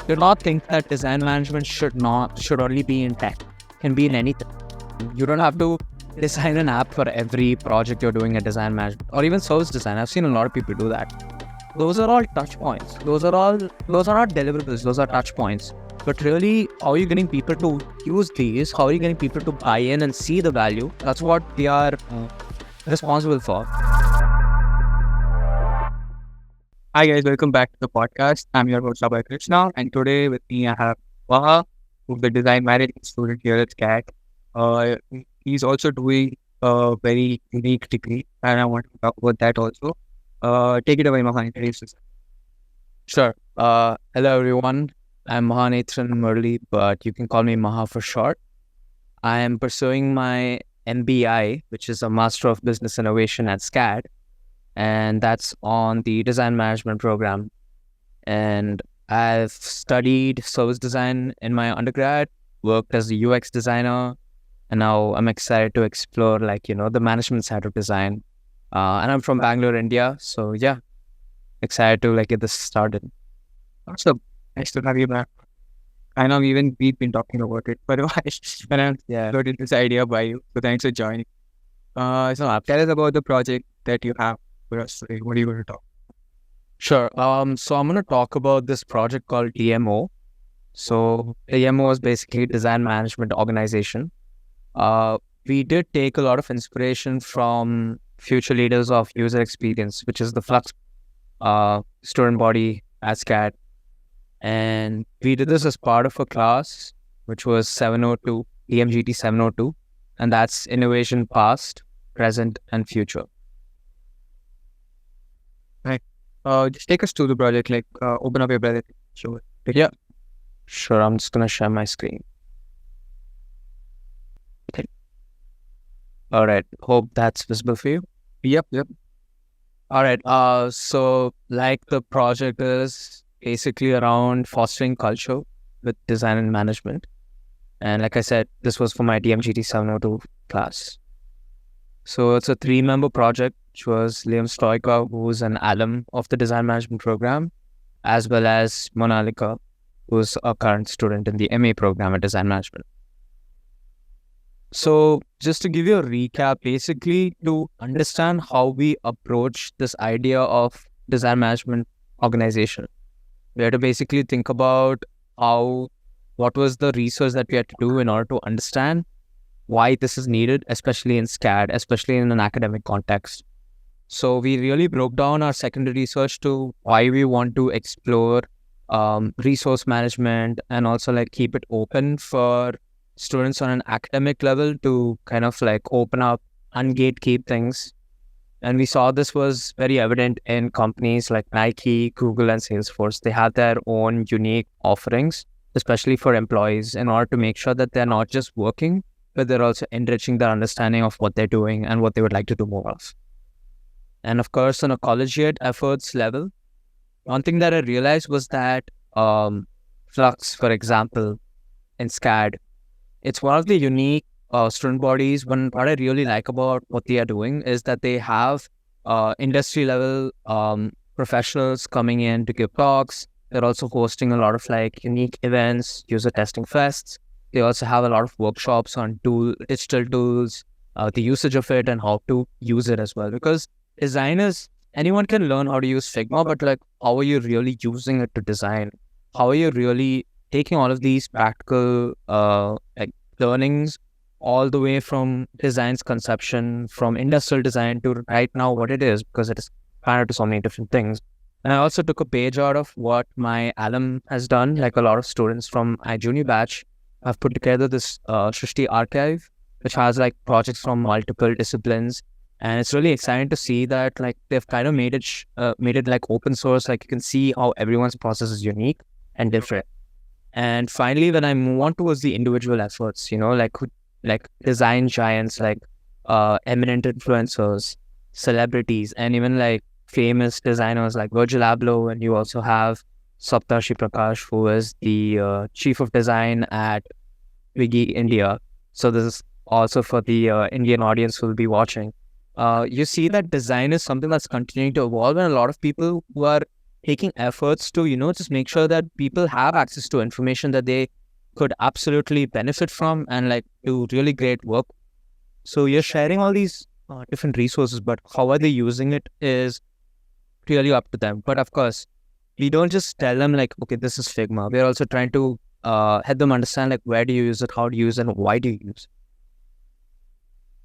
Do not think that design management should only be in tech. It can be in anything. You don't have to design an app for every project you're doing at design management or even service design. I've seen a lot of people do that. Those are all touch points. Those are not deliverables. Those are touch points. But really, how are you getting people to use these? How are you getting people to buy in and see the value? That's what they are responsible for. Hi guys, welcome back to the podcast. I'm your host Abhay Krishna, and today with me I have Vaha, who's the design management student here at CAT. He's also doing a very unique degree, and I want to talk about that also. Take it away, Mahan. Introduce yourself. Sure. Hello, everyone. I'm Mahanetran Murali, but you can call me Maha for short. I am pursuing my MBI, which is a Master of Business Innovation at SCAD, and that's on the design management program. And I've studied service design in my undergrad, worked as a UX designer, and now I'm excited to explore the management side of design. And I'm from Bangalore, India. So yeah, excited to get this started. Awesome. Nice to have you back. I know we've been talking about it for a while, but I'm got this idea by you. So thanks for joining. So tell us about the project that you have for us today. What are you going to talk? Sure. So I'm going to talk about this project called DMO. So DMO is basically Design Management Organization. We did take a lot of inspiration from future leaders of user experience, which is the Flux student body at SCAD. And we did this as part of a class, which was 702, EMGT 702. And that's Innovation Past, Present, and Future. Right. Just take us to the project, open up your project. Show it. Yeah. Sure. I'm just going to share my screen. Okay. All right. Hope that's visible for you. Yep. All right. So the project is basically around fostering culture with design and management. And like I said, this was for my DMGT 702 class. So it's a 3-member project, which was Liam Stoica, who's an alum of the design management program, as well as Monalika, who's a current student in the MA program at design management. So just to give you a recap, basically to understand how we approach this idea of design management organization, we had to basically think about what was the research that we had to do in order to understand why this is needed, especially in SCAD, especially in an academic context. So we really broke down our secondary research to why we want to explore resource management and also keep it open for students on an academic level to kind of open up and gatekeep things. And we saw this was very evident in companies like Nike, Google, and Salesforce. They have their own unique offerings, especially for employees, in order to make sure that they're not just working, but they're also enriching their understanding of what they're doing and what they would like to do more of. And of course, on a collegiate efforts level, one thing that I realized was that Flux, for example, in SCAD, it's one of the unique student bodies. What I really like about what they are doing is that they have industry level professionals coming in to give talks. They're also hosting a lot of unique events, user testing fests. They also have a lot of workshops on digital tools, the usage of it and how to use it as well. Because designers, anyone can learn how to use Figma, but how are you really using it to design? How are you really taking all of these practical learnings all the way from design's conception, from industrial design to right now what it is, because it is expanded to so many different things. And I also took a page out of what my alum has done. A lot of students from my junior batch have put together this Shrishti archive, which has projects from multiple disciplines. And it's really exciting to see that they've kind of made it open source. You can see how everyone's process is unique and different. And finally, when I move on towards the individual efforts, design giants, eminent influencers, celebrities, and even famous designers like Virgil Abloh, and you also have Saptarshi Prakash, who is the chief of design at Wiki India. So this is also for the Indian audience who will be watching. You see that design is something that's continuing to evolve, and a lot of people who are taking efforts to, just make sure that people have access to information that they could absolutely benefit from and like do really great work. So you're sharing all these different resources, but how are they using it is really up to them. But of course, we don't just tell them like, okay, this is Figma. We're also trying to help them understand like where do you use it, how do you use it, and why do you use it.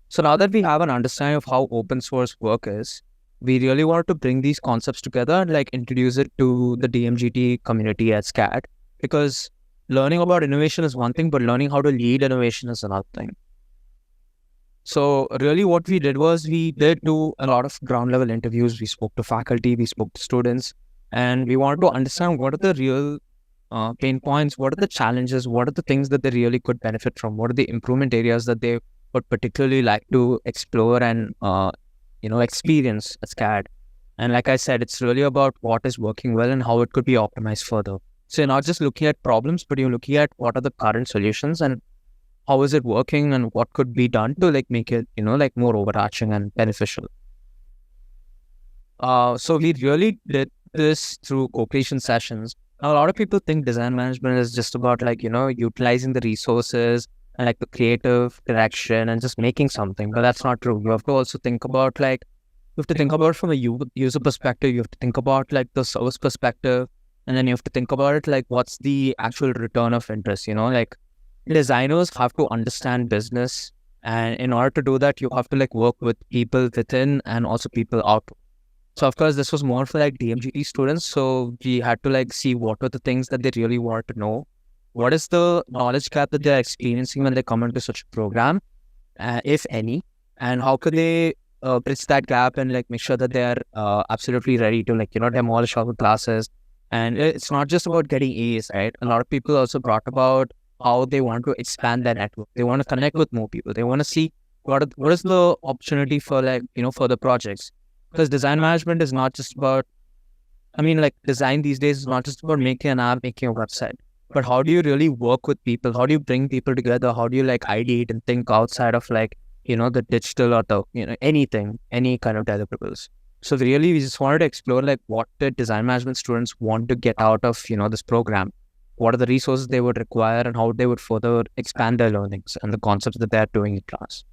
So now that we have an understanding of how open source work is, we really wanted to bring these concepts together and like introduce it to the DMGT community at SCAD, because learning about innovation is one thing, but learning how to lead innovation is another thing. So really what we did was we did do a lot of ground level interviews. We spoke to faculty, we spoke to students, and we wanted to understand what are the real pain points, what are the challenges, what are the things that they really could benefit from, what are the improvement areas that they would particularly like to explore and experience at SCAD. And like I said, it's really about what is working well and how it could be optimized further. So you're not just looking at problems, but you're looking at what are the current solutions and how is it working and what could be done to like make it, like more overarching and beneficial. So we really did this through co-creation sessions. Now, a lot of people think design management is just about like, utilizing the resources and like the creative direction and just making something, but that's not true. You have to also think about like, you have to think about it from a user perspective. You have to think about like the service perspective, and then you have to think about it like what's the actual return of interest, like designers have to understand business, and in order to do that, you have to like work with people within and also people out. So of course, this was more for like DMGT students. So we had to like see what were the things that they really wanted to know. What is the knowledge gap that they're experiencing when they come into such a program, if any, and how could they bridge that gap and like make sure that they are absolutely ready to like, demolish all the classes. And it's not just about getting A's, right? A lot of people also brought about how they want to expand their network. They want to connect with more people. They want to see what is the opportunity for like, for the projects. Because design management is not just about, design these days is not just about making an app, making a website, but how do you really work with people? How do you bring people together? How do you like ideate and think outside of like, the digital or the, anything, any kind of deliverables. So really, we just wanted to explore like what the design management students want to get out of, this program. What are the resources they would require and how they would further expand their learnings and the concepts that they're doing in class.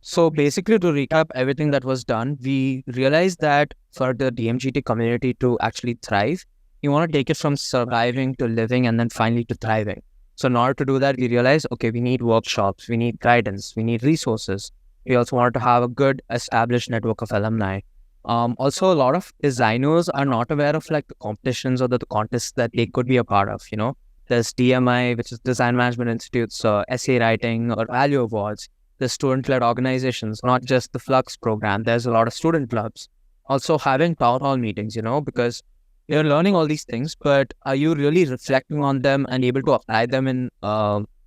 So basically, to recap everything that was done, we realized that for the DMGT community to actually thrive, you want to take it from surviving to living and then finally to thriving. So in order to do that, we realized, okay, we need workshops, we need guidance, we need resources. We also wanted to have a good established network of alumni. Also, a lot of designers are not aware of like the competitions or the contests that they could be a part of. There's DMI, which is Design Management Institute's essay writing or value awards. The student-led organizations, not just the Flux program. There's a lot of student clubs. Also having town hall meetings, because you're learning all these things, but are you really reflecting on them and able to apply them in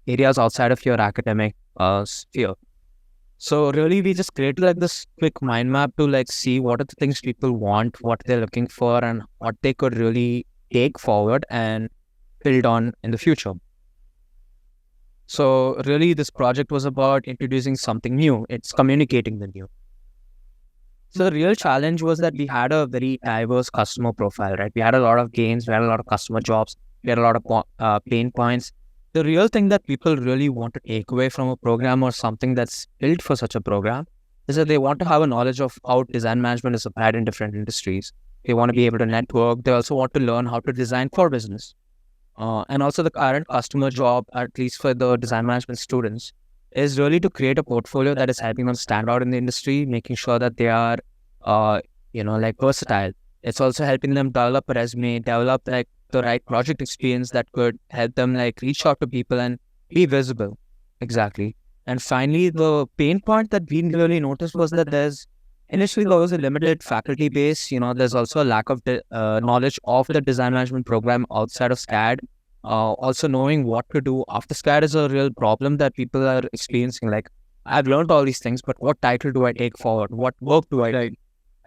areas outside of your academic sphere? So really, we just created like this quick mind map to like see what are the things people want, what they're looking for, and what they could really take forward and build on in the future. So really, this project was about introducing something new. It's communicating the new. So the real challenge was that we had a very diverse customer profile, right? We had a lot of gains, we had a lot of customer jobs, we had a lot of pain points. The real thing that people really want to take away from a program or something that's built for such a program is that they want to have a knowledge of how design management is applied in different industries. They want to be able to network. They also want to learn how to design for business. And also the current customer job, at least for the design management students, is really to create a portfolio that is helping them stand out in the industry, making sure that they are, like versatile. It's also helping them develop a resume, develop like the right project experience that could help them like reach out to people and be visible. Exactly. And finally, the pain point that we really noticed was that initially there was a limited faculty base. There's also a lack of knowledge of the design management program outside of SCAD. Also knowing what to do after SCAD is a real problem that people are experiencing. Like, I've learned all these things, but what title do I take forward? What work do I do?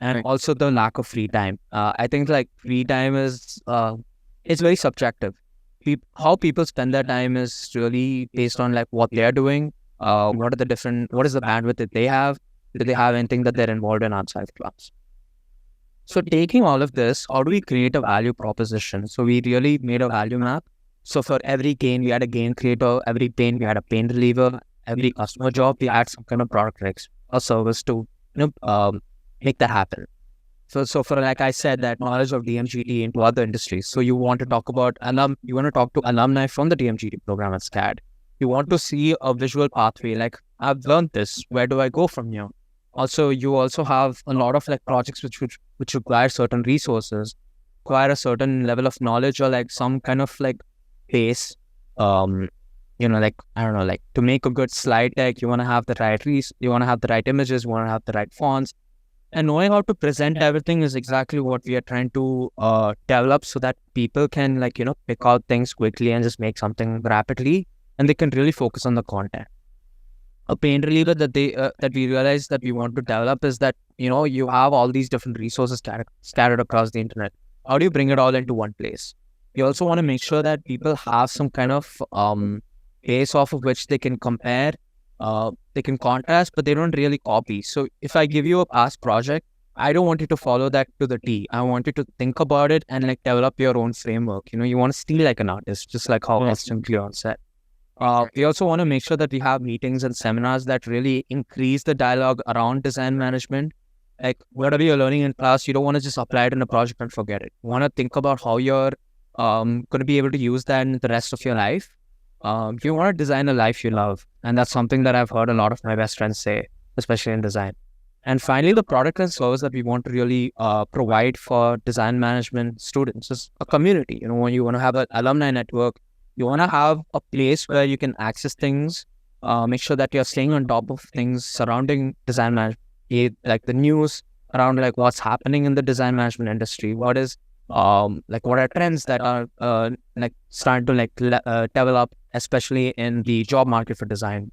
And also the lack of free time. I think like free time is, it's very subjective. How people spend their time is really based on like what they're doing. What is the bandwidth that they have? Do they have anything that they're involved in outside of class? So taking all of this, how do we create a value proposition? So we really made a value map. So for every gain, we had a gain creator. Every pain, we had a pain reliever. Every customer job, we had some kind of product or service to make that happen. So for like I said, that knowledge of DMGT into other industries. So you want to talk about you want to talk to alumni from the DMGT program at SCAD. You want to see a visual pathway, like I've learned this. Where do I go from here? Also, you also have a lot of like projects which require certain resources, require a certain level of knowledge or like some kind of like base. Like I don't know, like to make a good slide deck, you want to have the right you want to have the right images, you want to have the right fonts. And knowing how to present everything is exactly what we are trying to develop so that people can pick out things quickly and just make something rapidly, and they can really focus on the content. A pain reliever that we realize that we want to develop is that, you have all these different resources scattered across the internet. How do you bring it all into one place? You also want to make sure that people have some kind of base off of which they can compare. They can contrast, but they don't really copy. So if I give you a past project, I don't want you to follow that to the T. I want you to think about it and like develop your own framework. You want to steal like an artist, just like how Austin Kleon said. We also want to make sure that we have meetings and seminars that really increase the dialogue around design management. Like whatever you're learning in class, you don't want to just apply it in a project and forget it. You want to think about how you're going to be able to use that in the rest of your life. You want to design a life you love. And that's something that I've heard a lot of my best friends say, especially in design. And finally, the product and service that we want to really provide for design management students is a community. You want to have an alumni network. You want to have a place where you can access things, make sure that you're staying on top of things surrounding design management, like the news around like what's happening in the design management industry. What is what are trends that are starting to develop, especially in the job market for design.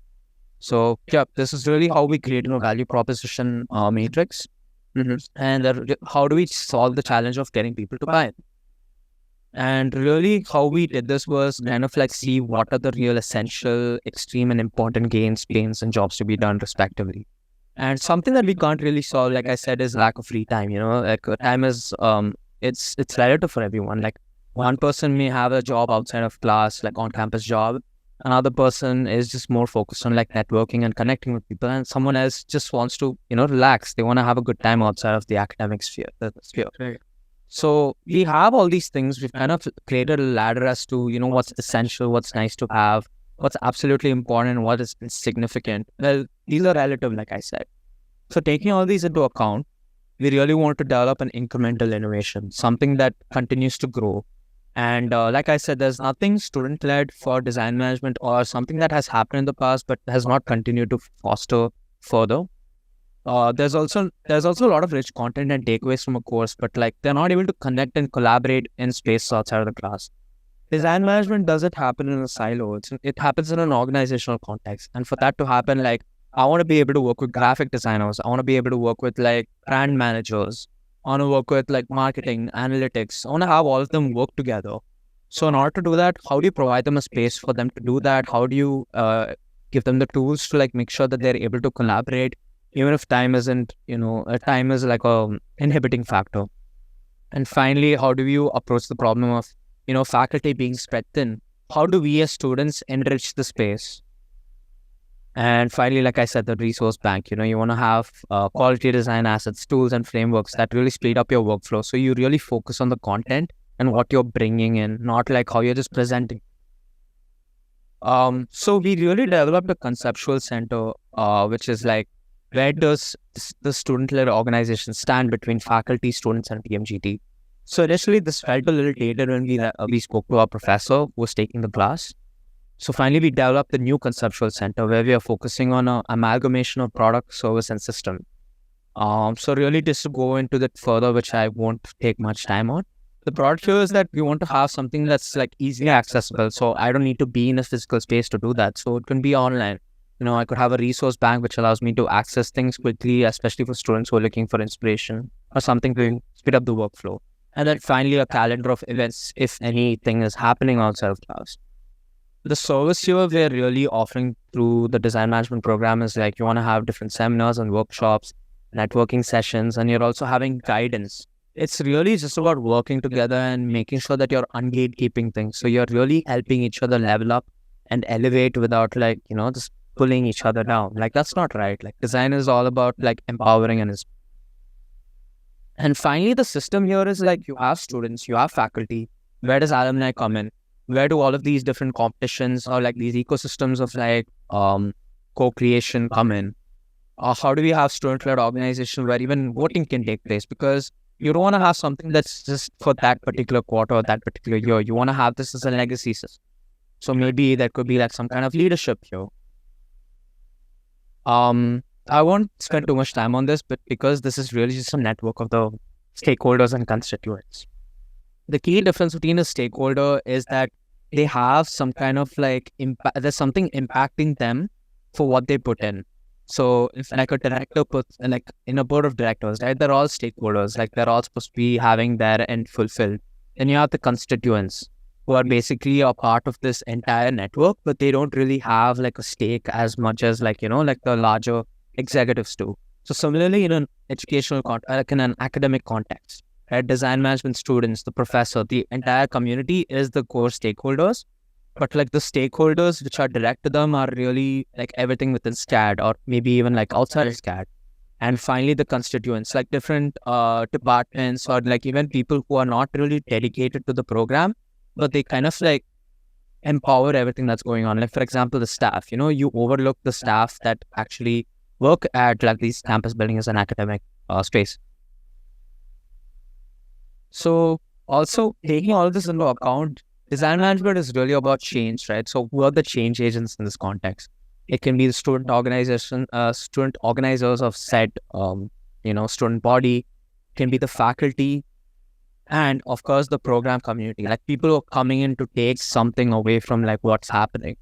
So yeah, this is really how we create a value proposition matrix, and how do we solve the challenge of getting people to buy it. And really how we did this was kind of like see what are the real essential, extreme and important gains, pains and jobs to be done respectively. And something that we can't really solve, like I said, is lack of free time. Like time is it's relative for everyone. Like one person may have a job outside of class, like on-campus job. Another person is just more focused on like networking and connecting with people, and someone else just wants to relax. They want to have a good time outside of the academic sphere. Right. So we have all these things. We've kind of created a ladder as to what's essential, what's nice to have, what's absolutely important, what is significant. Well, these are relative, like I said. So taking all these into account, we really want to develop an incremental innovation, something that continues to grow. And like I said, there's nothing student-led for design management or something that has happened in the past but has not continued to foster further. There's also a lot of rich content and takeaways from a course, but like they're not able to connect and collaborate in space outside of the class. Design management doesn't happen in a silo. It happens in an organizational context. And for that to happen, like I want to be able to work with graphic designers. I want to be able to work with like brand managers. I want to work with like marketing, analytics. I want to have all of them work together. So in order to do that, how do you provide them a space for them to do that? How do you give them the tools to like make sure that they're able to collaborate, even if time isn't, time is like a inhibiting factor. And finally, how do you approach the problem of, faculty being spread thin? How do we as students enrich the space? And finally, like I said, the resource bank, you want to have quality design assets, tools and frameworks that really speed up your workflow. So you really focus on the content and what you're bringing in, not like how you're just presenting. So we really developed a conceptual center, which is like, where does the student-led organization stand between faculty, students, and PMGT? So initially, this felt a little dated when we spoke to our professor who was taking the class. So finally, we developed the new conceptual center where we are focusing on an amalgamation of product, service, and system. So really, just to go into that further, which I won't take much time on. The product here is that we want to have something that's like easily accessible. So I don't need to be in a physical space to do that. So it can be online. I could have a resource bank which allows me to access things quickly, especially for students who are looking for inspiration or something to speed up the workflow. And then finally, a calendar of events if anything is happening outside of class. The service here we're really offering through the design management program is like you want to have different seminars and workshops, networking sessions, and you're also having guidance. it's really just about working together and making sure that you're ungatekeeping things. So you're really helping each other level up and elevate without like, just pulling each other down. Like that's not right. Like design is all about like empowering and finally the system here is like you have students, you have faculty. Where does alumni come in? Where do all of these different competitions or like these ecosystems of like co-creation come in? How do we have student-led organization where even voting can take place? Because you don't want to have something that's just for that particular quarter or that particular year. You want to have this as a legacy system. So maybe there could be like some kind of leadership here. I won't spend too much time on this, but because this is really just a network of the stakeholders and constituents. The key difference between a stakeholder is that they have some kind of like impact. There's something impacting them for what they put in. So if like a director puts like in a board of directors, right, they're all stakeholders, like they're all supposed to be having their end fulfilled. Then you have the constituents who are basically a part of this entire network, but they don't really have like a stake as much as like, like the larger executives do. So similarly in an educational like in an academic context, right, design management students, the professor, the entire community is the core stakeholders. But like the stakeholders which are direct to them are really like everything within SCAD or maybe even like outside of SCAD. And finally, the constituents, like different departments or like even people who are not really dedicated to the program, but they kind of like empower everything that's going on. Like for example, the staff, you overlook the staff that actually work at like these campus buildings as an academic space. So also taking all of this into account, design management is really about change, right? So who are the change agents in this context? It can be the student organization, student organizers of said, student body. It can be the faculty, and of course the program community, like people who are coming in to take something away from like what's happening.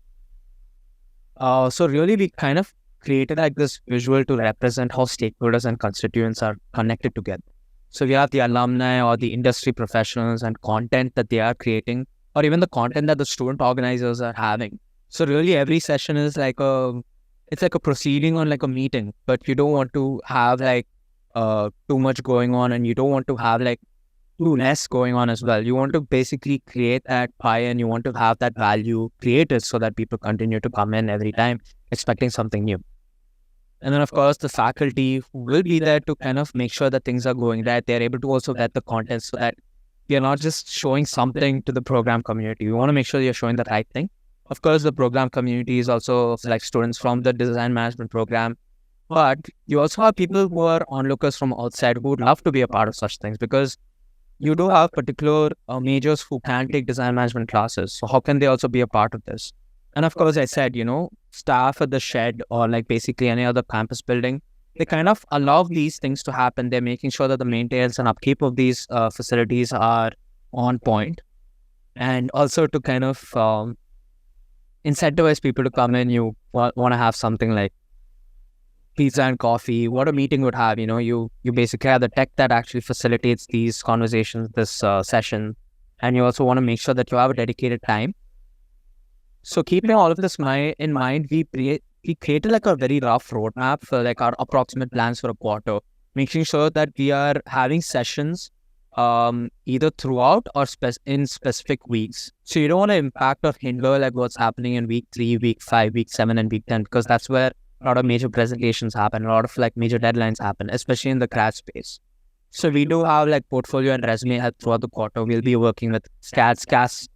So really, we kind of created like this visual to represent how stakeholders and constituents are connected together. So we have the alumni or the industry professionals and content that they are creating, or even the content that the student organizers are having. So really every session is like it's like a proceeding on like a meeting, but you don't want to have like too much going on and you don't want to have like too less going on as well. You want to basically create that pie and you want to have that value created so that people continue to come in every time expecting something new. And then of course the faculty will be there to kind of make sure that things are going right. They're able to also vet the content so that you're not just showing something to the program community. You want to make sure you're showing the right thing. Of course, the program community is also like students from the design management program, but you also have people who are onlookers from outside who would love to be a part of such things, because you do have particular majors who can take design management classes. So how can they also be a part of this? And of course, I said, staff at the shed or like basically any other campus building, they kind of allow these things to happen. They're making sure that the maintenance and upkeep of these facilities are on point. And also to kind of incentivize people to come in, you want to have something like pizza and coffee, what a meeting would have, you basically have the tech that actually facilitates these conversations, this session. And you also want to make sure that you have a dedicated time. So keeping all of this in mind, we created like a very rough roadmap for like our approximate plans for a quarter, making sure that we are having sessions either throughout or in specific weeks. So you don't want to impact or hinder like what's happening in week 3, week 5, week 7, and week 10, because that's where a lot of major presentations happen, a lot of like major deadlines happen, especially in the grad space. So we do have like portfolio and resume help throughout the quarter. We'll be working with SCAS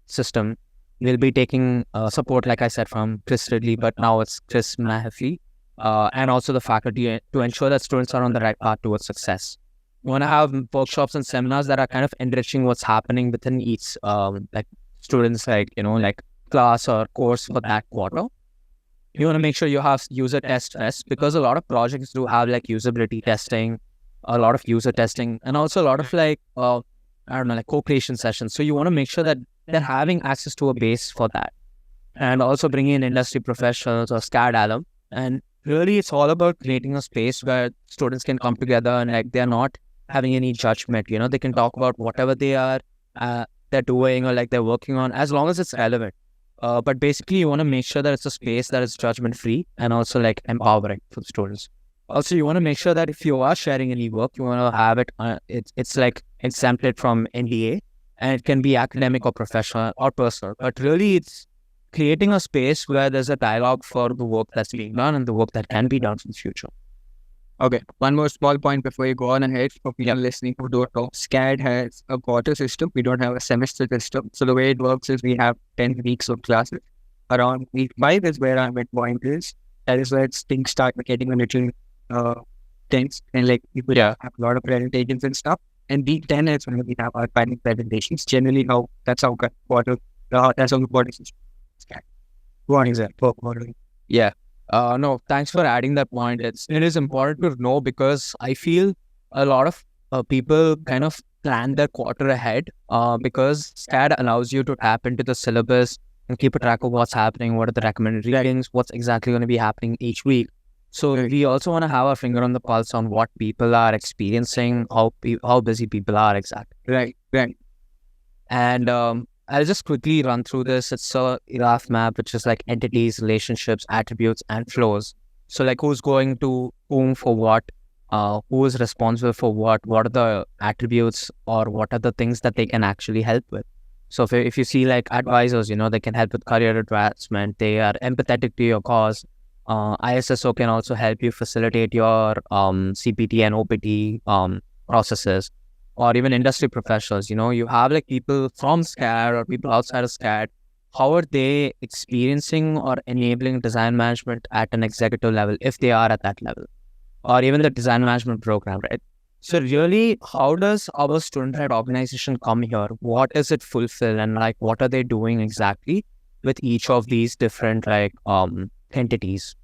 system. We'll be taking support, like I said, from Chris Ridley, but now it's Chris Mahaffey, and also the faculty to ensure that students are on the right path towards success. We want to have workshops and seminars that are kind of enriching what's happening within each like students, like, like class or course for that quarter. You want to make sure you have user test tests, because a lot of projects do have like usability testing, a lot of user testing, and also a lot of like, like co-creation sessions. So you want to make sure that they're having access to a base for that. And also bringing in industry professionals or SCAD alum. And really, it's all about creating a space where students can come together and like they're not having any judgment. They can talk about whatever they're doing or like they're working on, as long as it's relevant. But basically, you want to make sure that it's a space that is judgment free and also like empowering for the students. Also, you want to make sure that if you are sharing any work, you want to have it, it's like exempted from NDA, and it can be academic or professional or personal. But really, it's creating a space where there's a dialogue for the work that's being done and the work that can be done in the future. Okay, one more small point before you go on ahead for people listening who don't know. SCAD has a quarter system. We don't have a semester system. So the way it works is we have 10 weeks of classes. Around week 5 is where our midpoint is. That is where things start getting a little tense, and like people have a lot of presentations and stuff. And week 10 is when we have our final presentations. Generally, that's how quarter that's how the quarter system is. SCAD. Go on, example. Yeah. No, thanks for adding that point. It is important to know, because I feel a lot of people kind of plan their quarter ahead, because SCAD allows you to tap into the syllabus and keep a track of what's happening, what are the recommended readings, what's exactly going to be happening each week. So we also want to have our finger on the pulse on what people are experiencing, how busy people are exactly. Right. And I'll just quickly run through this. It's a graph map, which is like entities, relationships, attributes, and flows. So like who's going to whom for what, who is responsible for what are the attributes, or what are the things that they can actually help with. So if you see like advisors, they can help with career advancement. They are empathetic to your cause. ISSO can also help you facilitate your CPT and OPT processes. Or even industry professionals, you have like people from SCAD or people outside of SCAD. How are they experiencing or enabling design management at an executive level, if they are at that level, or even the design management program, right? So really, how does our student-led organization come here? What does it fulfill, and like what are they doing exactly with each of these different like entities?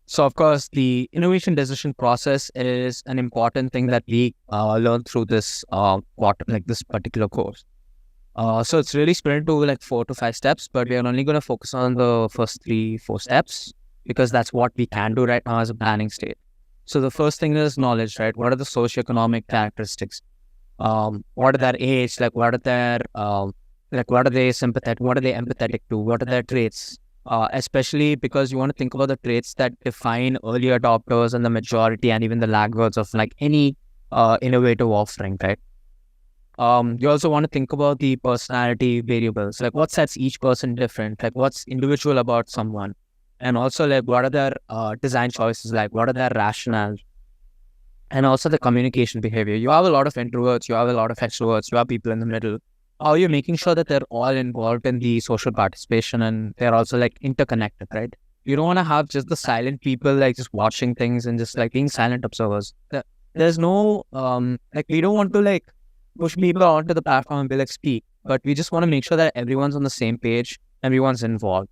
So, of course, the innovation decision process is an important thing that we learn through this this particular course. So it's really split into like 4 to 5 steps, but we are only going to focus on the first 3-4 steps, because that's what we can do right now as a planning state. So the first thing is knowledge, right? What are the socioeconomic characteristics? What are their age? Like what are their what are they sympathetic? What are they empathetic to? What are their traits? Especially because you want to think about the traits that define early adopters and the majority and even the laggards of like any innovative offering, right? You also want to think about the personality variables, like what sets each person different, like what's individual about someone, and also like what are their design choices, like what are their rationale, and also the communication behavior. You have a lot of introverts, you have a lot of extroverts, you have people in the middle. How are you making sure that they're all involved in the social participation and they're also like interconnected, right? You don't want to have just the silent people like just watching things and just like being silent observers. There's no we don't want to like push people onto the platform and be like speak, but we just want to make sure that everyone's on the same page, everyone's involved.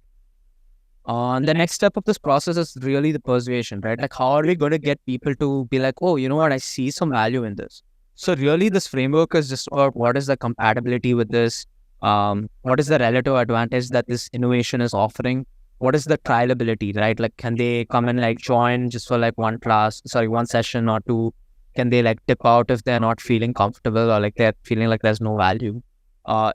The next step of this process is really the persuasion, right? Like how are we going to get people to be like, oh, you know what, I see some value in this. So really this framework is just about what is the compatibility with this, what is the relative advantage that this innovation is offering, what is the trialability, right? Like can they come and like join just for like one session or two? Can they like dip out if they're not feeling comfortable or like they're feeling like there's no value?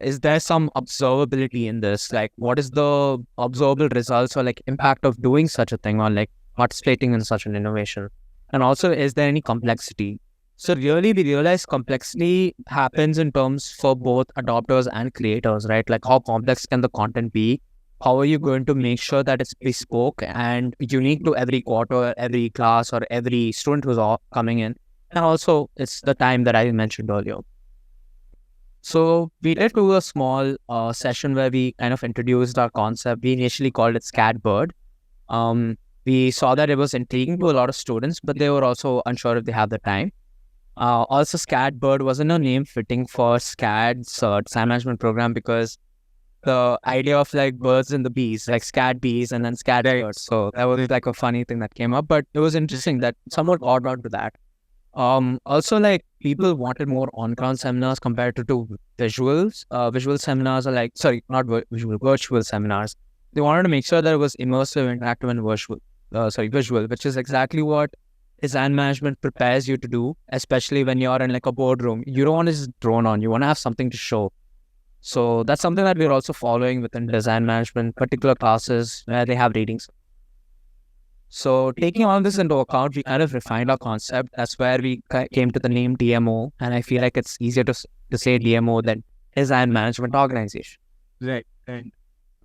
Is there some observability in this? Like what is the observable results or like impact of doing such a thing or like participating in such an innovation? And also, is there any complexity? So really, we realize complexity happens in terms for both adopters and creators, right? Like how complex can the content be? How are you going to make sure that it's bespoke and unique to every quarter, every class, or every student who's coming in? And also, it's the time that I mentioned earlier. So we did do a small session where we kind of introduced our concept. We initially called it SCAD Bird. We saw that it was intriguing to a lot of students, but they were also unsure if they have the time. Also, SCAD Bird wasn't a name fitting for SCAD's design management program, because the idea of like birds and the bees, like SCAD bees and then SCAD birds. So that was like a funny thing that came up, but it was interesting that somewhat odd out to that. Also, like people wanted more on-ground seminars compared to visuals. Visual seminars are like, virtual seminars. They wanted to make sure that it was immersive, interactive, and visual, which is exactly what design management prepares you to do, especially when you're in like a boardroom. You don't want to just drone on, you want to have something to show. So that's something that we're also following within design management, particular classes where they have readings. So taking all this into account, we kind of refined our concept. That's where we came to the name DMO. And I feel like it's easier to say DMO than Design Management Organization. Right. And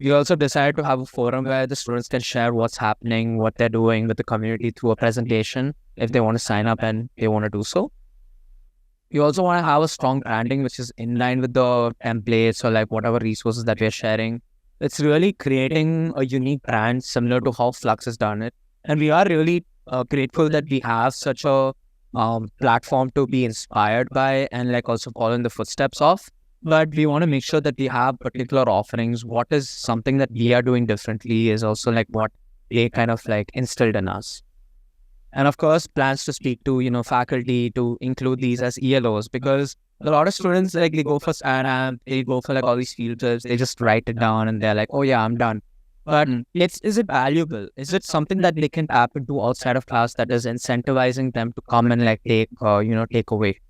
We also decided to have a forum where the students can share what's happening, what they're doing with the community through a presentation if they want to sign up and they want to do so. We also want to have a strong branding which is in line with the templates or like whatever resources that we're sharing. It's really creating a unique brand similar to how Flux has done it. And we are really grateful that we have such a platform to be inspired by and like also follow in the footsteps of. But we want to make sure that we have particular offerings. What is something that we are doing differently is also like what they kind of like instilled in us. And of course, plans to speak to, faculty to include these as ELOs, because a lot of students, like they go for SAT, they go for like all these field trips, they just write it down and they're like, oh yeah, I'm done. But is it valuable? Is it something that they can tap into outside of class that is incentivizing them to come and like take away?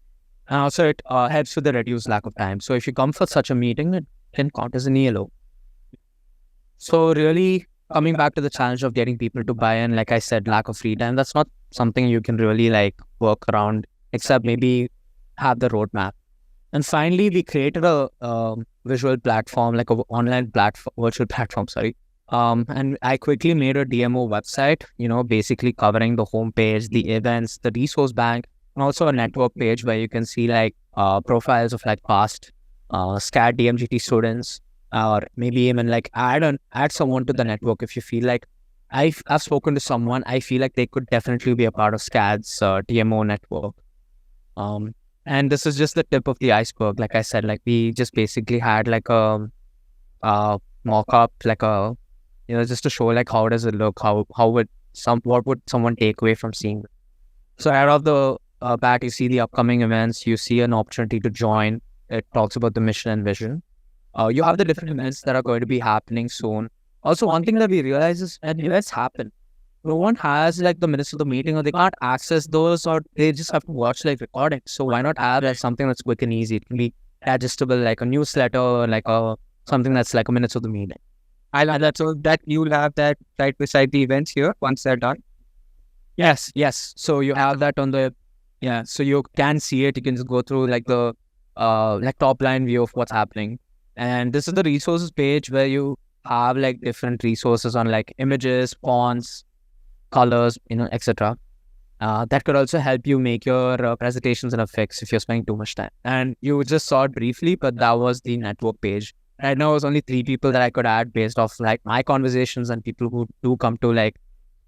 And also it helps with the reduced lack of time. So if you come for such a meeting, it can count as an ELO. So really coming back to the challenge of getting people to buy in, like I said, lack of free time, that's not something you can really like work around, except maybe have the roadmap. And finally, we created a visual platform, like an online platform, virtual platform, sorry. And I quickly made a DMO website, basically covering the homepage, the events, the resource bank, and also a network page where you can see like profiles of like past SCAD DMGT students, or maybe even like add someone to the network if you feel like I've spoken to someone, I feel like they could definitely be a part of SCAD's DMO network. And this is just the tip of the iceberg. Like I said, like we just basically had like a mock-up, like a, just to show like how does it look, what would someone take away from seeing it. So out of the bat, you see the upcoming events, you see an opportunity to join. It talks about the mission and vision. You have the different events that are going to be happening soon. Also, one thing that we realize is when events happen, no one has like the minutes of the meeting, or they can't access those, or they just have to watch like recording. So why not have like something that's quick and easy? It can be digestible, like a newsletter, like something that's like a minutes of the meeting. I love that. So that you'll have that right beside the events here once they're done. Yes. So you have that on the, so you can see it. You can just go through like the like top line view of what's happening. And this is the resources page where you have like different resources on like images, fonts, colors, etc. That could also help you make your presentations in a fix if you're spending too much time. And you just saw it briefly, but that was the network page. Right now, it was only 3 people that I could add based off like my conversations and people who do come to like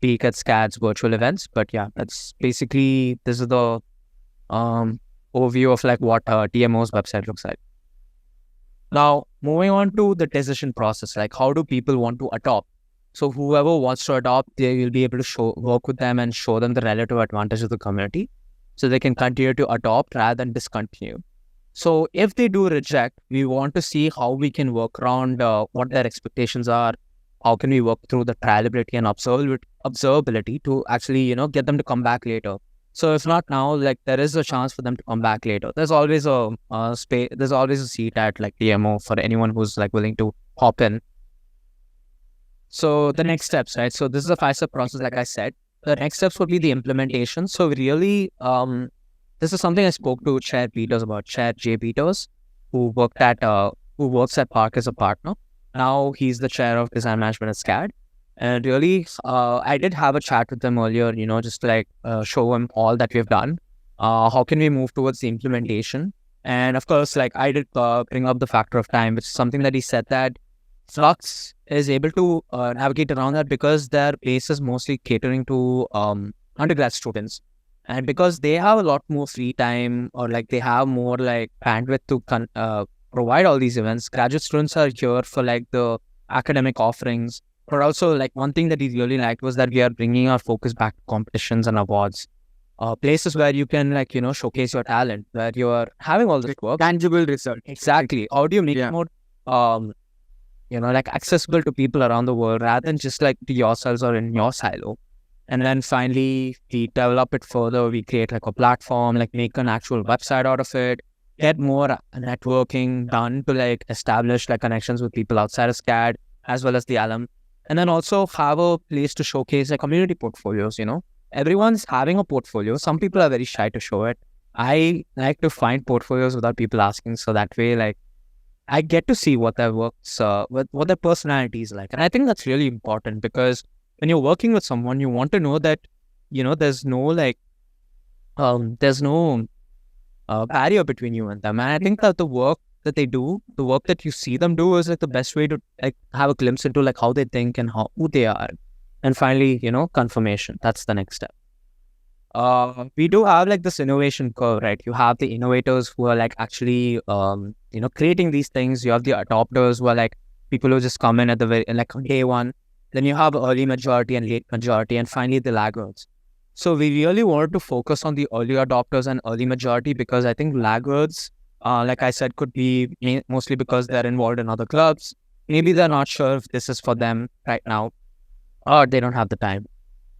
peek at SCAD's virtual events. But yeah, that's basically, this is the overview of like what TMO's website looks like. Now, moving on to the decision process, like how do people want to adopt? So whoever wants to adopt, they will be able to work with them and show them the relative advantage of the community so they can continue to adopt rather than discontinue. So if they do reject, we want to see how we can work around what their expectations are. How can we work through the trialability and observability to actually, get them to come back later. So if not now, like there is a chance for them to come back later. There's always a space. There's always a seat at like DMO for anyone who's like willing to hop in. So the next steps, right? So this is a 5-step process, like I said. The next steps would be the implementation. So really, this is something I spoke to Chair Peters about, Chair J. Peters, who works at Park as a partner. Now he's the chair of design management at SCAD. And really, I did have a chat with them earlier, just to like show him all that we've done. How can we move towards the implementation? And of course, like I did bring up the factor of time, which is something that he said that Flux is able to navigate around that because their base is mostly catering to undergrad students. And because they have a lot more free time, or like they have more like bandwidth to provide all these events, graduate students are here for like the academic offerings. But also like one thing that he really liked was that we are bringing our focus back to competitions and awards. Places where you can like, showcase your talent, where you are having all this work. Tangible result. Exactly. How do you make it more like accessible to people around the world rather than just like to yourselves or in your silo? And then finally, we develop it further. We create like a platform, like make an actual website out of it, get more networking done to like establish like connections with people outside of SCAD, as well as the alum. and then also have a place to showcase their community portfolios. Everyone's having a portfolio. Some people are very shy to show it. I like to find portfolios without people asking, so that way, like, I get to see what their works, what their personality is like. And I think that's really important, because when you're working with someone, you want to know that, there's no barrier between you and them. And I think that the work that they do, the work that you see them do, is like the best way to like have a glimpse into like how they think and who they are. And finally, confirmation. That's the next step. We do have like this innovation curve, right? You have the innovators who are like actually, creating these things. You have the adopters who are like people who just come in at the like on day one. Then you have early majority and late majority, and finally the laggards. So we really wanted to focus on the early adopters and early majority, because I think laggards, like I said, could be mostly because they're involved in other clubs. Maybe they're not sure if this is for them right now, or they don't have the time.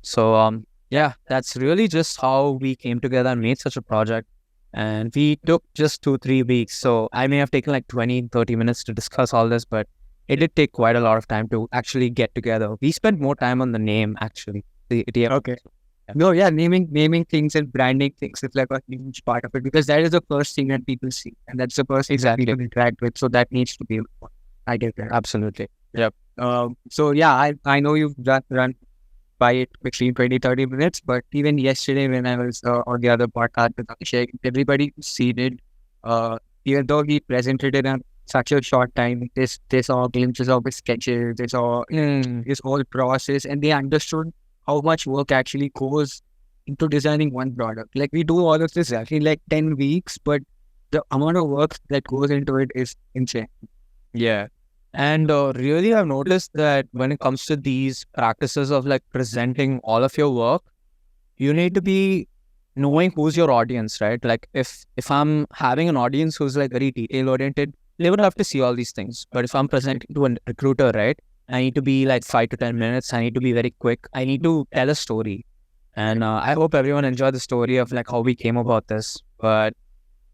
So yeah, that's really just how we came together and made such a project. And we took just 2-3 weeks. So I may have taken like 20-30 minutes to discuss all this, but it did take quite a lot of time to actually get together. We spent more time on the name, actually. Okay. No, yeah, naming things and branding things is like a huge part of it, because that is the first thing that people see, and that's the first thing that people interact with. So that needs to be important. I get that. Absolutely. Yep. So yeah, I know you've run by it quickly in 20-30 minutes, but even yesterday when I was on the other podcast with Abhishek, everybody seen it. Even though he presented it in such a short time, they saw glimpses of his sketches, they saw his whole process, and they understood how much work actually goes into designing one product. Like, we do all of this in like 10 weeks, but the amount of work that goes into it is insane. Yeah. And really, I've noticed that when it comes to these practices of like presenting all of your work, you need to be knowing who's your audience, right? Like if I'm having an audience who's like very detail oriented, they would have to see all these things. But if I'm presenting to a recruiter, right, I need to be like 5 to 10 minutes. I need to be very quick. I need to tell a story. And I hope everyone enjoyed the story of like how we came about this. But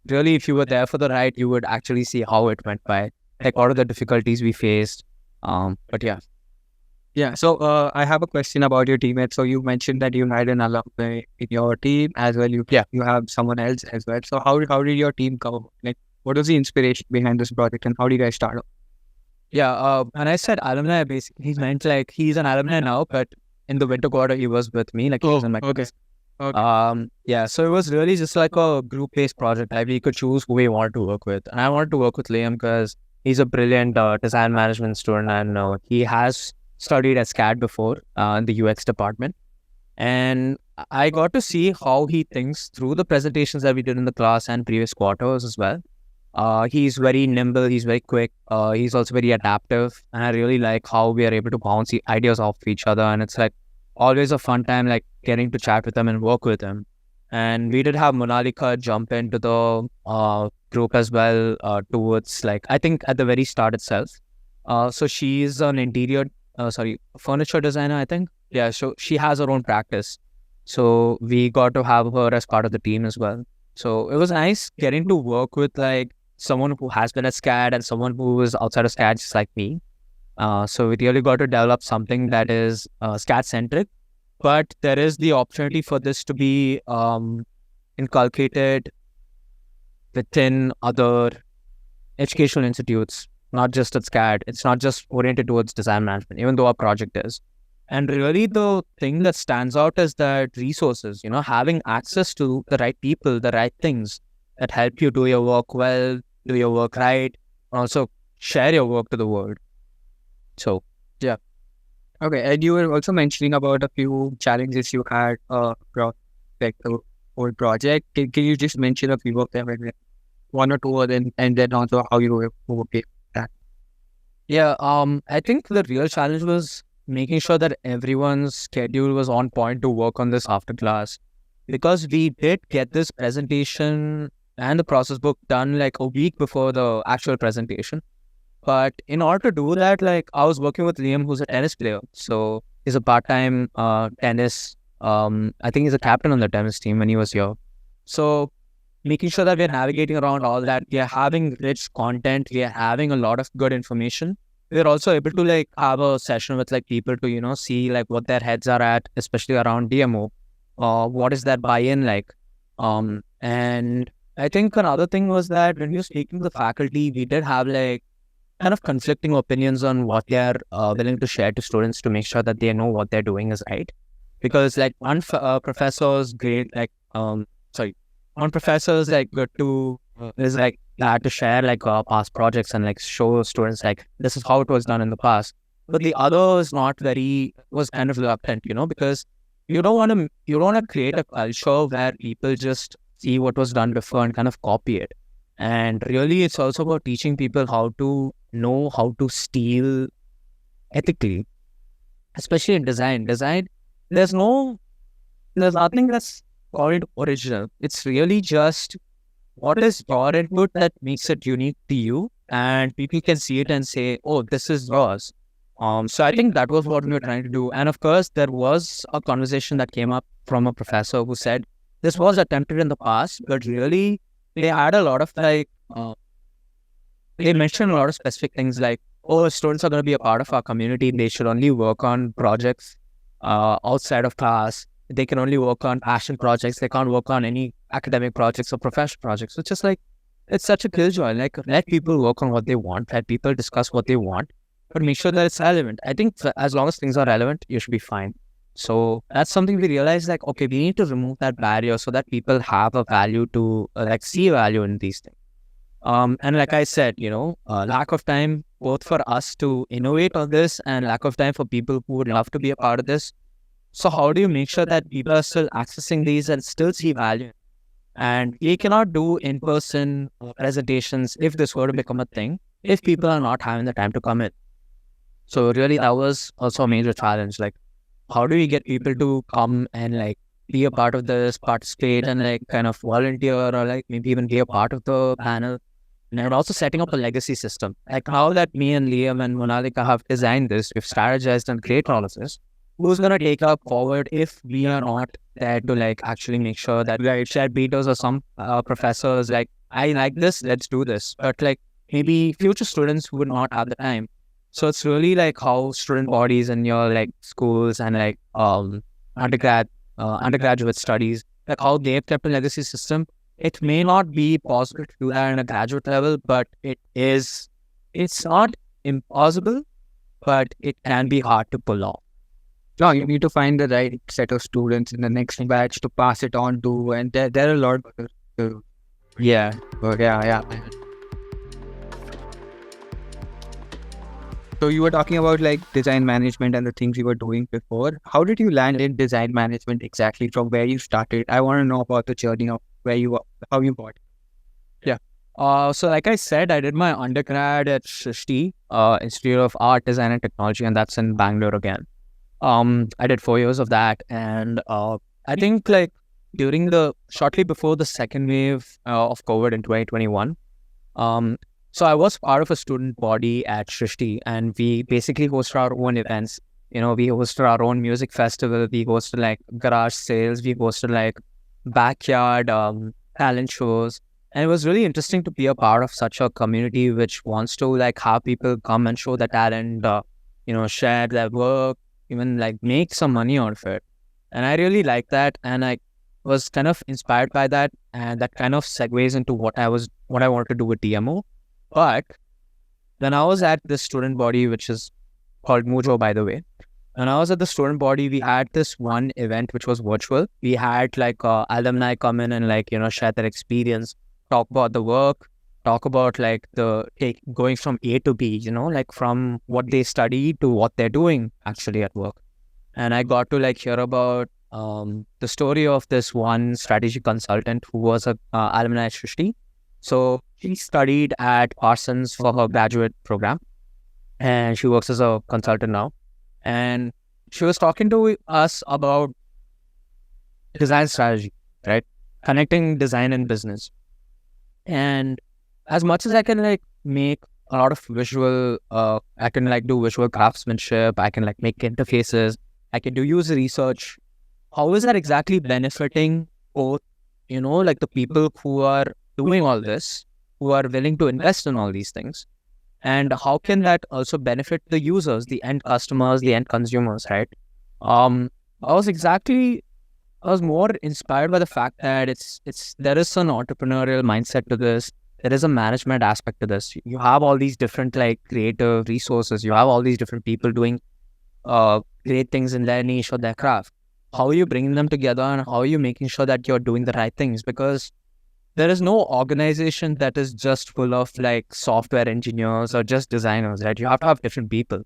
really, if you were there for the ride, you would actually see how it went by. Like, what are the difficulties we faced? But yeah. Yeah. So I have a question about your teammates. So you mentioned that you had an alumni in your team as well. You have someone else as well. So how did your team come? Like, what was the inspiration behind this project, and how did you guys start off? Yeah. And I said alumni, basically, he meant like he's an alumni now, but in the winter quarter, he was with me. Like, he was in my class. Okay. Yeah. So it was really just like a group-based project. Like, we could choose who we wanted to work with. And I wanted to work with Liam because he's a brilliant design management student, and he has studied at SCAD before in the UX department. And I got to see how he thinks through the presentations that we did in the class and previous quarters as well. He's very nimble, he's very quick, he's also very adaptive, and I really like how we are able to bounce the ideas off each other, and it's like always a fun time like getting to chat with him and work with him. And we did have Monalika jump into the group as well towards like, I think at the very start itself. So she's an furniture designer, I think. Yeah, so she has her own practice. So we got to have her as part of the team as well. So it was nice getting to work with like someone who has been at SCAD and someone who is outside of SCAD just like me. So we really got to develop something that is SCAD centric, but there is the opportunity for this to be inculcated within other educational institutes, not just at SCAD. It's not just oriented towards design management, even though our project is. And really the thing that stands out is that resources, having access to the right people, the right things that help you do your work well, do your work right, and also share your work to the world. So, yeah. Okay, and you were also mentioning about a few challenges you had across like the whole project. Can you just mention a few of them, one or two of them, and then also how you were overcame that? Yeah, I think the real challenge was making sure that everyone's schedule was on point to work on this after class, because we did get this presentation and the process book done like a week before the actual presentation. But in order to do that, like I was working with Liam, who's a tennis player. So he's a part-time tennis. I think he's a captain on the tennis team when he was here. So making sure that we're navigating around all that, we are having rich content, we are having a lot of good information. we're also able to like have a session with like people to, see like what their heads are at, especially around DMO. What is that buy-in like? And I think another thing was that when we were speaking to the faculty, we did have like kind of conflicting opinions on what they are willing to share to students to make sure that they know what they're doing is right. Because like professor is great, like sorry, one professor is like good to is like glad to share like past projects and like show students like this is how it was done in the past. But the other is not very was kind of reluctant, because you don't want to create a culture where people just see what was done before and kind of copy it. And really, it's also about teaching people how to know how to steal ethically, especially in design. Design, there's no, there's nothing that's called original. It's really just what is your input that makes it unique to you, and people can see it and say, "Oh, this is yours." So I think that was what we were trying to do. And of course, there was a conversation that came up from a professor who said this was attempted in the past, but really they had a lot of like they mentioned a lot of specific things like, oh, students are going to be a part of our community. They should only work on projects outside of class. They can only work on passion projects. They can't work on any academic projects or professional projects. It's just like, it's such a killjoy. Like, let people work on what they want. Let people discuss what they want, but make sure that it's relevant. I think as long as things are relevant, you should be fine. So that's something we realized, like, okay, we need to remove that barrier so that people have a value to, like, see value in these things. And like I said, lack of time both for us to innovate on this and lack of time for people who would love to be a part of this. So how do you make sure that people are still accessing these and still see value? And we cannot do in-person presentations if this were to become a thing, if people are not having the time to come in. So really, that was also a major challenge. Like, how do we get people to come and like be a part of this, participate and like kind of volunteer or like maybe even be a part of the panel? And also setting up a legacy system. Like now that me and Liam and Monalika have designed this, we've strategized and created all of this. Who's going to take up forward if we are not there to like actually make sure that we share beaters or some professors like, I like this, let's do this. But like maybe future students who would not have the time. So it's really like how student bodies in your like schools and like undergraduate studies, like how they've kept a legacy system. It may not be possible to do that in a graduate level, but it's not impossible, but it can be hard to pull off. No, you need to find the right set of students in the next batch to pass it on to, and there are a lot to. Yeah. Yeah. So you were talking about like design management and the things you were doing before. How did you land in design management exactly from where you started? I want to know about the journey of where you how you got it. Yeah. So like I said, I did my undergrad at Srishti, Institute of Art, Design and Technology, and that's in Bangalore again. I did 4 years of that, and I think like shortly before the second wave of COVID in 2021, so I was part of a student body at Srishti, and we basically hosted our own events. We hosted our own music festival. We hosted like garage sales. We hosted like backyard talent shows. And it was really interesting to be a part of such a community which wants to like have people come and show their talent, share their work, even like make some money out of it. And I really like that. And I was kind of inspired by that. And that kind of segues into what I wanted to do with DMO. But when I was at this student body, which is called Mojo, by the way, when I was at the student body, we had this one event which was virtual. We had like alumni come in and like, share their experience, talk about the work, talk about like going from A to B, like from what they studied to what they're doing actually at work. And I got to like hear about the story of this one strategy consultant who was a alumni at Srishti. So she studied at Parsons for her graduate program, and she works as a consultant now. And she was talking to us about design strategy, right? Connecting design and business. And as much as I can like make a lot of visual, I can like do visual craftsmanship, I can like make interfaces, I can do user research. How is that exactly benefiting both, like the people who are doing all this, who are willing to invest in all these things, and how can that also benefit the users, the end customers, the end consumers, right? Um, I was exactly I was more inspired by the fact that there is an entrepreneurial mindset to this. There is a management aspect to this. You have all these different like creative resources. You have all these different people doing great things in their niche or their craft. How are you bringing them together, and how are you making sure that you're doing the right things? Because there is no organization that is just full of like software engineers or just designers, right? You have to have different people.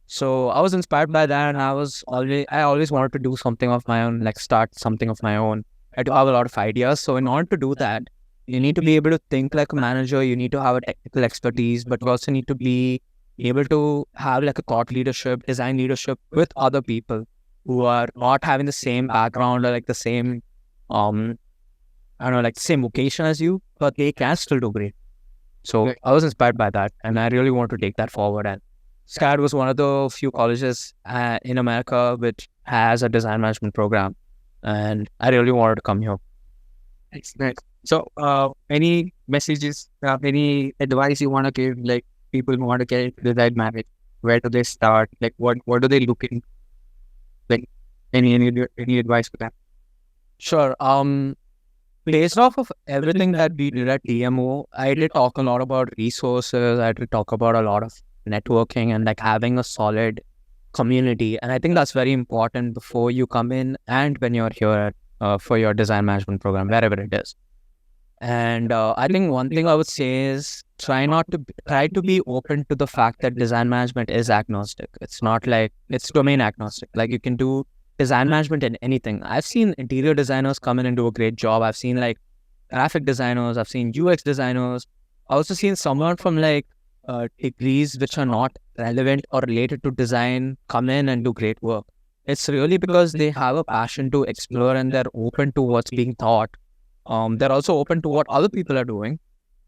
So I was inspired by that, and I always wanted to do something of my own, like start something of my own. I do have a lot of ideas. So in order to do that, you need to be able to think like a manager. You need to have a technical expertise, but you also need to be able to have like a thought leadership, design leadership with other people who are not having the same background or like the same, I don't know, like same vocation as you, but they can still do great. So Right. I was inspired by that, and I really want to take that forward. And SCAD was one of the few colleges in America which has a design management program, and I really wanted to come here. Nice. So, any messages, any advice you want to give, like people who want to get into design management? Where do they start? Like, what do they look in? Like, any advice for them? Sure. Based off of everything that we did at DMO, I did talk a lot about resources. I did talk about a lot of networking and like having a solid community. And I think that's very important before you come in and when you're here for your design management program, wherever it is. And I think one thing I would say is try to be open to the fact that design management is agnostic. It's not like it's domain agnostic. Like you can do design management in anything. I've seen interior designers come in and do a great job. I've seen like graphic designers. I've seen UX designers. I've also seen someone from like degrees which are not relevant or related to design come in and do great work. It's really because they have a passion to explore and they're open to what's being taught. They're also open to what other people are doing.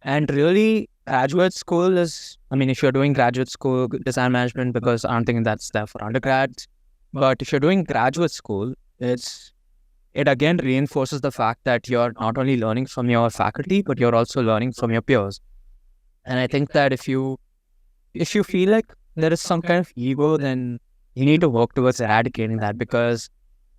And really, graduate school is, I mean, if you're doing graduate school design management, because I don't think that's there for undergrads, but if you're doing graduate school, it again reinforces the fact that you're not only learning from your faculty, but you're also learning from your peers. And I think that if you feel like there is some kind of ego, then you need to work towards eradicating that, because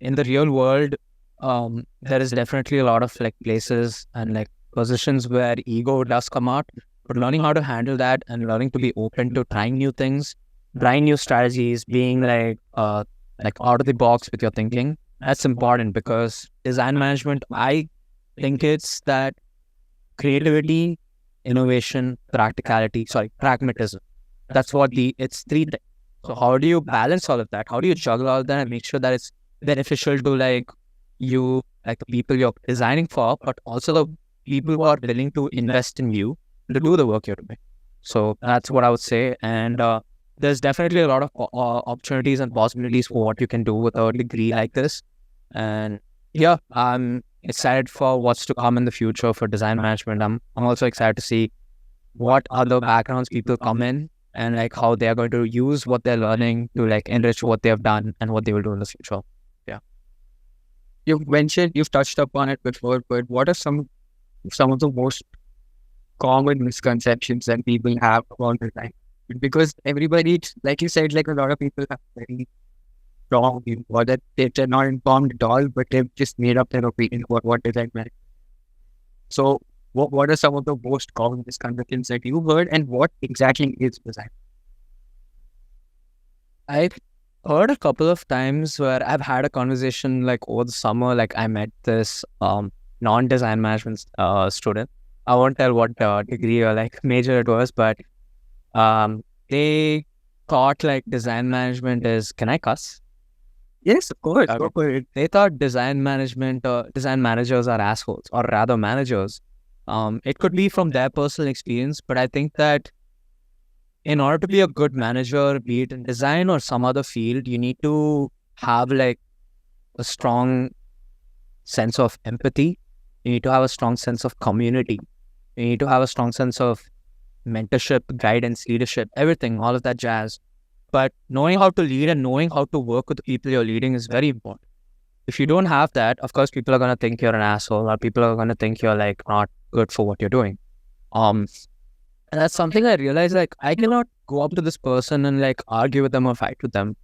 in the real world, there is definitely a lot of like places and like positions where ego does come out, but learning how to handle that and learning to be open to trying new things, trying new strategies, being like out of the box with your thinking, that's important, because design management, I think it's that creativity, innovation, pragmatism. That's what it's three things. So how do you balance all of that? How do you juggle all that and make sure that it's beneficial to like you, like the people you're designing for, but also the people who are willing to invest in you to do the work you're doing. So that's what I would say. And there's definitely a lot of opportunities and possibilities for what you can do with a degree like this. And yeah, I'm excited for what's to come in the future for design management. I'm also excited to see what other backgrounds people come in and like how they are going to use what they're learning to like enrich what they have done and what they will do in the future. You've touched upon it before, but what are some of the most common misconceptions that people have about design? Because everybody, like you said, like a lot of people have very strong view, or that they're not informed at all, but they've just made up their opinion about what design meant. So, what are some of the most common misconceptions that you've heard, and what exactly is design? I've heard a couple of times where I've had a conversation like over the summer, like I met this non-design management student. I won't tell what degree or like major it was, but they thought like design management is, can I cuss? Yes, of course. Okay. Go for it. They thought design managers are assholes, or rather managers. It could be from their personal experience, but I think that in order to be a good manager, be it in design or some other field, you need to have like a strong sense of empathy. You need to have a strong sense of community. You need to have a strong sense of mentorship, guidance, leadership, everything, all of that jazz. But knowing how to lead and knowing how to work with the people you're leading is very important. If you don't have that, of course, people are going to think you're an asshole, or people are going to think you're like not good for what you're doing. And And that's something I realized, like, I cannot go up to this person and like argue with them or fight with them.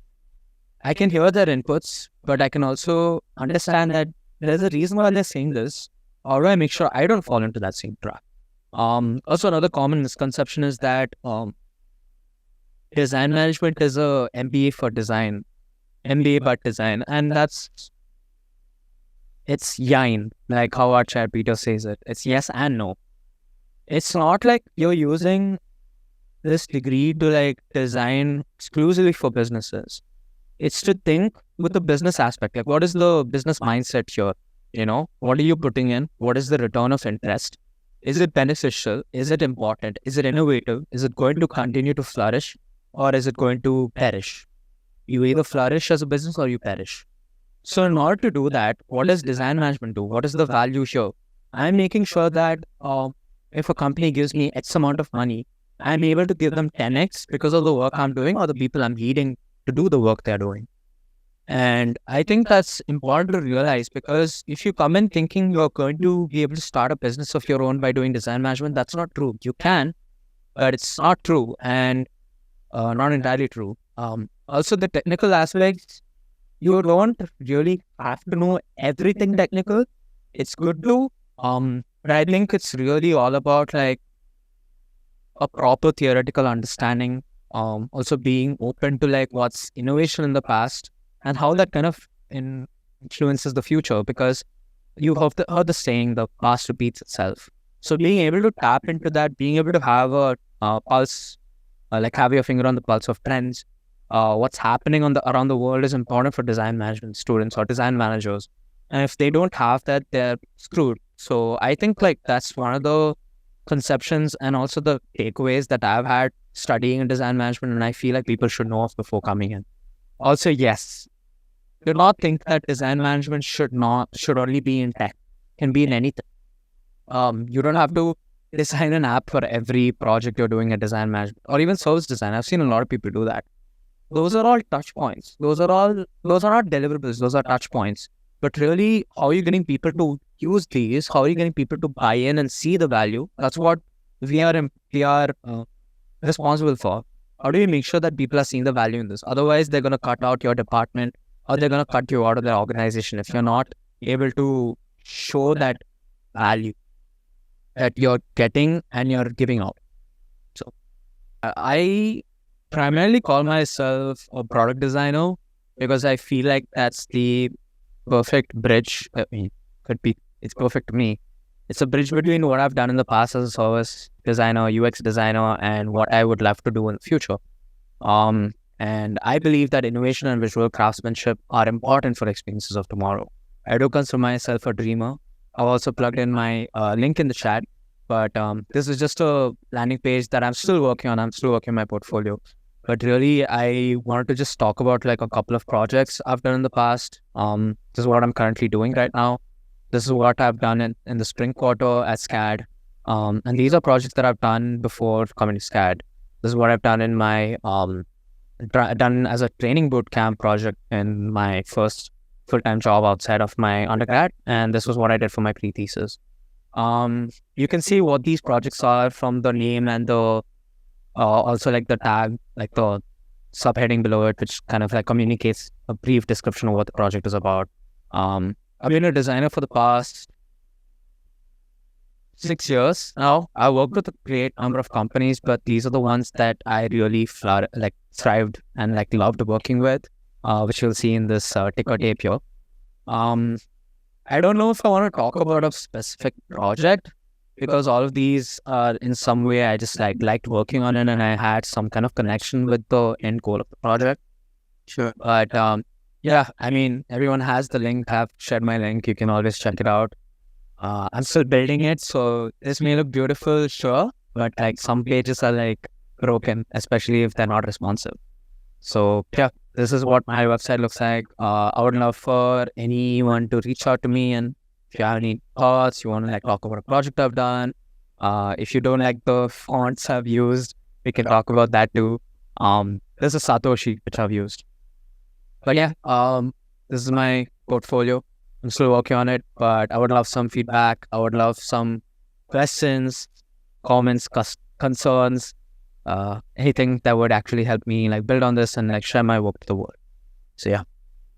I can hear their inputs, but I can also understand that there's a reason why they're saying this. How do I make sure I don't fall into that same trap? Also another common misconception is that design management is a MBA for design, MBA but design, and it's yine, like how our chair Peter says it. It's yes and no. It's not like you're using this degree to like design exclusively for businesses. It's to think with the business aspect. Like, what is the business mindset here? What are you putting in? What is the return of interest? Is it beneficial? Is it important? Is it innovative? Is it going to continue to flourish, or is it going to perish? You either flourish as a business or you perish. So in order to do that, what does design management do? What is the value here? I'm making sure that if a company gives me X amount of money, I'm able to give them 10X because of the work I'm doing or the people I'm leading to do the work they're doing. And I think that's important to realize, because if you come in thinking you're going to be able to start a business of your own by doing design management, that's not true. You can, but it's not true, and not entirely true. Also, the technical aspects, you don't really have to know everything technical. It's good to, but I think it's really all about like a proper theoretical understanding. Also being open to like what's innovation in the past and how that kind of influences the future, because you have heard the saying, the past repeats itself. So being able to tap into that, being able to have a pulse, like have your finger on the pulse of trends, what's happening around the world is important for design management students or design managers. And if they don't have that, they're screwed. So I think like that's one of the conceptions and also the takeaways that I've had studying in design management, and I feel like people should know of before coming in. Also, yes, do not think that design management should only be in tech. It can be in anything. You don't have to design an app for every project you're doing at design management, or even service design. I've seen a lot of people do that. Those are all touch points. Those are not deliverables. Those are touch points. But really, how are you getting people to use these? How are you getting people to buy in and see the value? That's what we are responsible for. How do you make sure that people are seeing the value in this? Otherwise, they're going to cut out your department, or they're going to cut you out of their organization if you're not able to show that value that you're getting and you're giving out. So I primarily call myself a product designer because I feel like that's the perfect bridge. I mean, it's perfect to me. It's a bridge between what I've done in the past as a service designer, UX designer, and what I would love to do in the future. And I believe that innovation and visual craftsmanship are important for experiences of tomorrow. I do consider myself a dreamer. I've also plugged in my link in the chat, but this is just a landing page that I'm still working on. I'm still working on my portfolio. But really, I wanted to just talk about like a couple of projects I've done in the past. This is what I'm currently doing right now. This is what I've done in the spring quarter at SCAD. And these are projects that I've done before coming to SCAD. This is what I've done in my done as a training boot camp project in my first full-time job outside of my undergrad. And this was what I did for my pre-thesis. You can see what these projects are from the name and the also like the tag, like the subheading below it, which kind of like communicates a brief description of what the project is about. I've been a designer for the past 6 years now. I worked with a great number of companies, but these are the ones that I really thrived and like loved working with, which you'll see in this ticker tape here. I don't know if I want to talk about a specific project, because all of these are in some way I just liked working on it, and I had some kind of connection with the end goal of the project. Sure. But yeah, I mean, everyone has the link. I've shared my link. You can always check it out. I'm still building it, so this may look beautiful, sure, but like some pages are like broken, especially if they're not responsive. So yeah, this is what my website looks like. I would love for anyone to reach out to me, and if you have any thoughts, you want to like talk about a project I've done. If you don't like the fonts I've used, we can talk about that too. This is Satoshi, which I've used. But yeah, this is my portfolio. I'm still working on it, but I would love some feedback. I would love some questions, comments, concerns, anything that would actually help me like build on this and like share my work to the world. So yeah.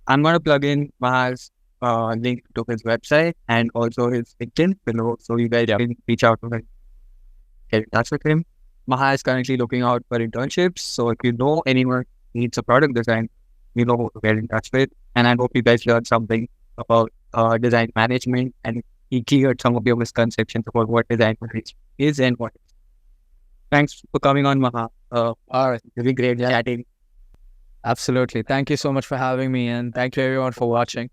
I'm going to plug in Maha's link to his website and also his LinkedIn below, so you guys can reach out to him, get in touch with him. Maha is currently looking out for internships, so if you know anyone who needs a product design, you know who to get in touch with. And I hope you guys learned something about design management, and he cleared some of your misconceptions about what design management is and what. Thanks for coming on, Maha. All right. Really great chatting. Absolutely. Thank you so much for having me, and thank you everyone for watching.